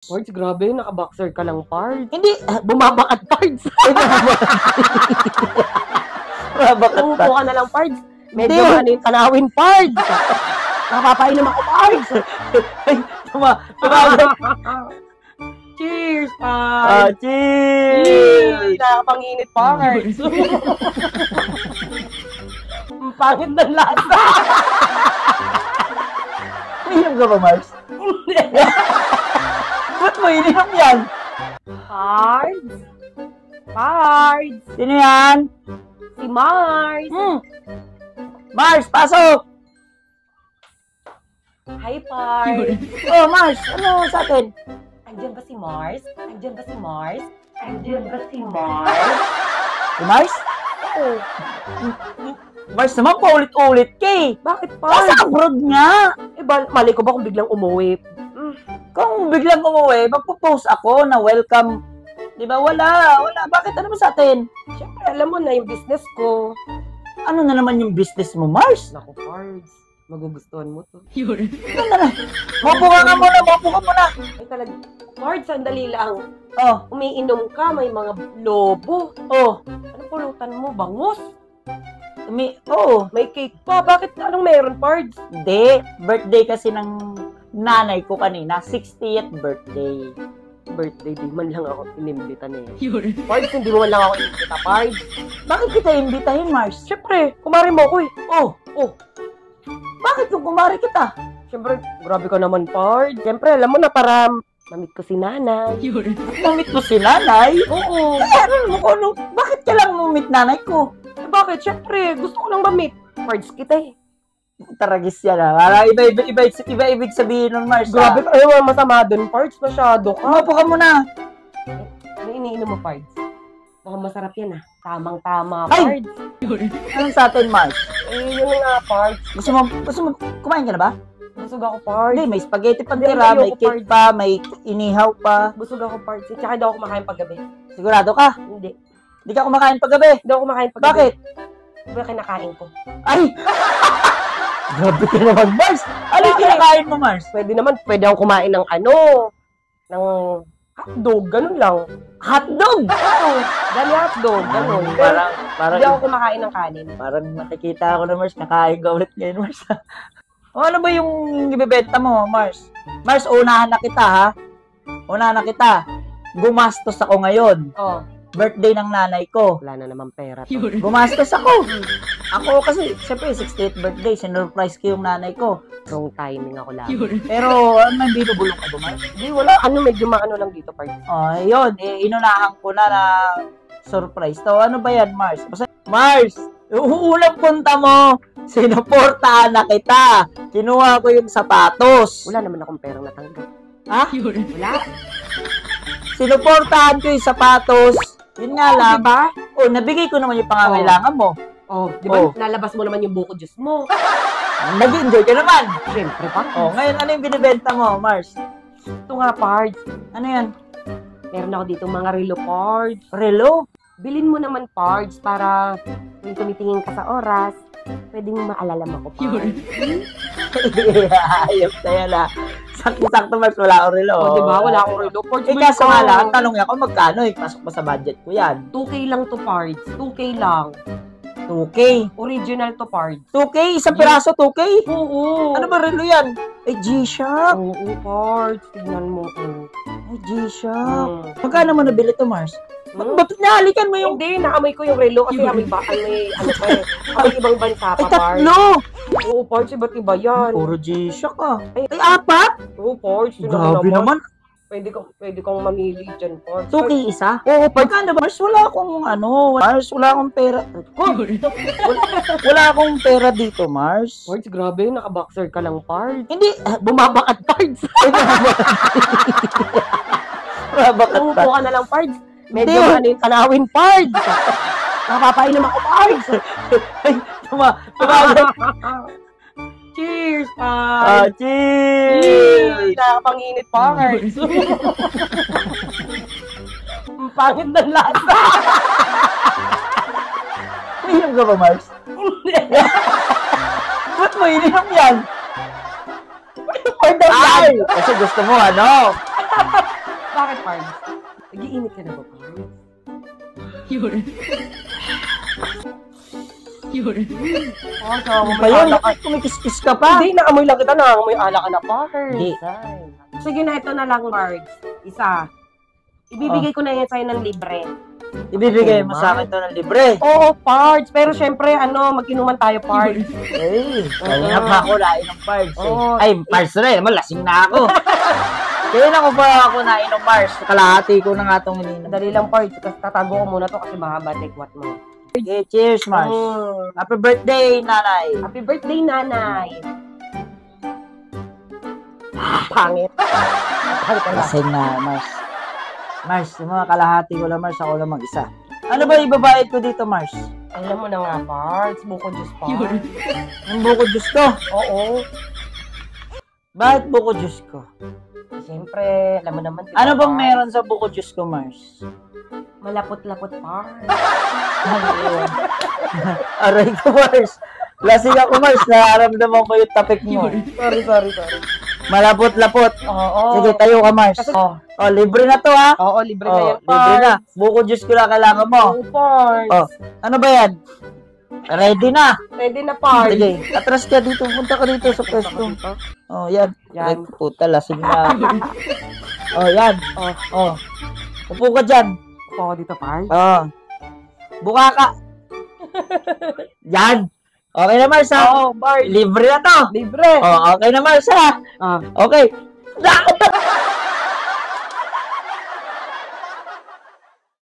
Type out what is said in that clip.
Pards, grabe, naka-boxer ka lang, Pards. Hindi, Bumabakat, Pards. Umupo ka na lang, Pards. Medyo ano yung tanawin, Pards. Napapainom ako, Pards. Cheers, Pards. Cheers! Nakapanginit, Pards. Ang pangit ng lasa. Uminom ka ba, Mars? Hindi. Ba't mo ininom yan? Pards. Pards. Sino yan? Si Mars. Mars, pasok! Hi, Pards. Oh, Mars, ano sa atin? Andiyan ba si Mars? Andiyan ba si Mars? Andiyan ba si Mars? Si Mars? Oo. Mars naman, paulit-ulit ka eh. Bakit, Nasa Pards? abroad nga. Eh, mali ko ba kung biglang umuwi? Kung biglang umuwi, magpo-post ako na welcome. Di ba? Wala. Bakit? Ano ba sa atin? Siyempre, alam mo na yung business ko. Ano na naman yung business mo, Mars? Naku, Pards. Magugustuhan mo to. Ano na? Maupo ka muna. Ay, talaga. Pards, sandali lang. Oh, Umiinom ka, may mga lobo. oh. Ano pulutan mo? Bangus? May cake pa. Bakit? Anong meron, Pards? Hindi. Birthday kasi ng nanay ko kanina. 60th birthday. Birthday, di man lang ako inimbitan eh. Pards, hindi mo man lang ako inimbita, Pards. Bakit kita imbitahin, Mars? Siyempre, kumari mo ako eh. Oh. Bakit kung kumari kita? Siyempre, grabe ka naman, Pards. Siyempre, alam mo na para mamit ko si nanay. Mamit mo si nanay? Oo. Bakit ka lang mamit nanay ko? Eh, bakit? Siyempre, gusto ko lang mamit. Pards kita eh. Taragis yan ah. Para iba ibig sabihin nun, Mars. Grabe ka. Ayaw, masama dun, Pards. Masyado ka. Umupo ka muna. Ano iniinom mo, Pards? Mukhang masarap yan ah. Tamang-tama, Ay! Pards. Anong sa atin, Mars? Eh, yun nga, Pards. Gusto mo, kumain ka na ba? Busog ako, Pards. Hindi, may spaghetti pa Hindi, tira, ayoko, may cake pa, may inihaw pa. Busog ako, Pards. Tsaka hindi ako kumakain paggabi. Sigurado ka? Hindi. Hindi ka kumakain paggabi? Hindi ako kumakain paggabi. Bakit? Hindi ba kinakain ko? Ay! Grabe ka naman, Mars! Ano yung kinakain mo, Mars? Pwede ako kumain ng ng hotdog, ganun lang. Hotdog! Oo, dali hotdog, ganun. Pero hindi ako kumakain ng kanin. Parang nakikita ako na, Mars, nakain ka ulit ngayon, Mars. O ano ba yung ibebenta mo, Mars? Mars, unahan na kita, ha? Unahan na kita. Gumastos ako ngayon. Oh, Birthday ng nanay ko. wala na naman pera to. Gumastos ako. Ako kasi, siyempre, 68th birthday, sinurprise ko yung nanay ko. Wrong timing ako lang. Pero, ano may binubulong ka ba, Mars? Hindi, wala. Medyo maano lang dito, Pards. Yun, inunahan ko na surprise. So, ano ba yan, Mars? Mars, uulang punta mo, sinuportahan na kita. Kinuha ko yung sapatos. Wala naman akong perang natanggap. Ha? Wala. Sinuportahan ko yung sapatos. Yun nga lang. Diba? Nabigay ko naman yung pangangailangan mo. Di ba? Nalabas mo naman yung buko juice mo. Nag-enjoy ka naman. Siyempre pa. Ngayon, ano yung binibenta mo, Mars? Ito nga, Pards. Ano yan? Meron ako dito mga relo, Pards. Relo? Bilin mo naman, Pards, para kung tumitingin ka sa oras, pwedeng maalala mo ko, Pards. Ayop na yan, Sakto-sakto, Mars, wala akong relo. Diba? Wala akong relo, Pards. Kaso nga lang, ang tanong niya kung magkano, pasok ba sa budget ko yan? 2K lang to, Pards. 2K lang. 2K. Original to, Pards. 2K? Isang piraso, 2K? Oo. Ano ba relo yan? G-Shock. Oo, Pards. Tignan mo. G-Shock. Magkano mo nabili to, Mars? Ba't nahalikan mo yung... Hindi, naamoy ko yung relo kasi may ibang bansa pa, Pards. Tatlo! Oo, Pards, iba't iba yan. Puro G-Shock Ay, apat? Oo, Pards. Grabe naman. Pwede kang mamili dyan, Pards. 2K isa? Oo, Pards. Magkano ba? Mars, wala akong pera. Wala akong pera dito, Mars. Pards, grabe, naka-boxer ka lang, Pards. Hindi, Bumabakat, Pards. Umupo ka na lang, Pards. Medyo ano yung tanawin, Pards. Napapainom ako, Pards. Cheers, Pards. Cheers! Nakapanginit, Pards. Ang pangit ng lasa. Uminom ka ba, Mars? Hindi. Ba't mo ininom yan? For the Ay! Kasi gusto mo, Bakit, Pards? Nag-iinit ka na ba, Pards? Oh, so, may Ayun, alak ka. kumikis-kis ka pa. Hindi, naamoy lang kita. Naamoy alak ka na, Pards. Hindi. Ay. Sige na, ito na lang, Pards. Isa. Ibibigay ko na yan sa'yo ng libre. Ibibigay mo sa akin to ng libre. Oo, Pards. Pero syempre, mag-inuman tayo, Pards. Ay, kaya pa ako nainom Pards eh. Oo. Ay, Pards na rin. Lasing na ako. Kaya na ko pa ako nainom Pards. Kalahati ko na nga itong ininom. Dali lang, Pards. Tatago ko muna to kasi mahaba tekwat mo. Okay, cheers, Mars. Happy birthday, nanay. Happy birthday, nanay. Pangit. Pangit ka na. Lasing na, Mars. Mars, yung mga kalahati ko lang, Mars. Ako lang mag-isa. Ano ba ibabayad ko dito, Mars? Alam mo na nga, Pards. Buko juice, Pards. Yung buko juice ko. Oo. Bakit buko juice ko? Siyempre, alam mo naman. Ano bang meron sa buko juice ko, Mars? Malapot-lapot, Pards. Aray ko, Mars. Lasing ako, Mars. Nararamdaman ko yung tapik mo. Sorry. Malapot-lapot. Oo. Sige, tayo ka, Mars. Kasi- Oh, libre na to, ha? Oo, libre na yan, Libre na. Pards. Buko juice ko lang kailangan mo. Oo, Pards. Oh, ano ba yan? Ready na. Ready na, Pards. Sige, atras ka dito. Punta ka dito sa pwesto. Oh, yan. Yan. Ay, puta, lasing na. Oh, yan. Oh. Upo ka dyan. Upo ako dito, Pards. Oh. Buka ka. Yan. Okay na, Mars, ha? Oo, Pards. Libre na to. Libre. Oh, okay na, Mars, ha? Ah. Okay.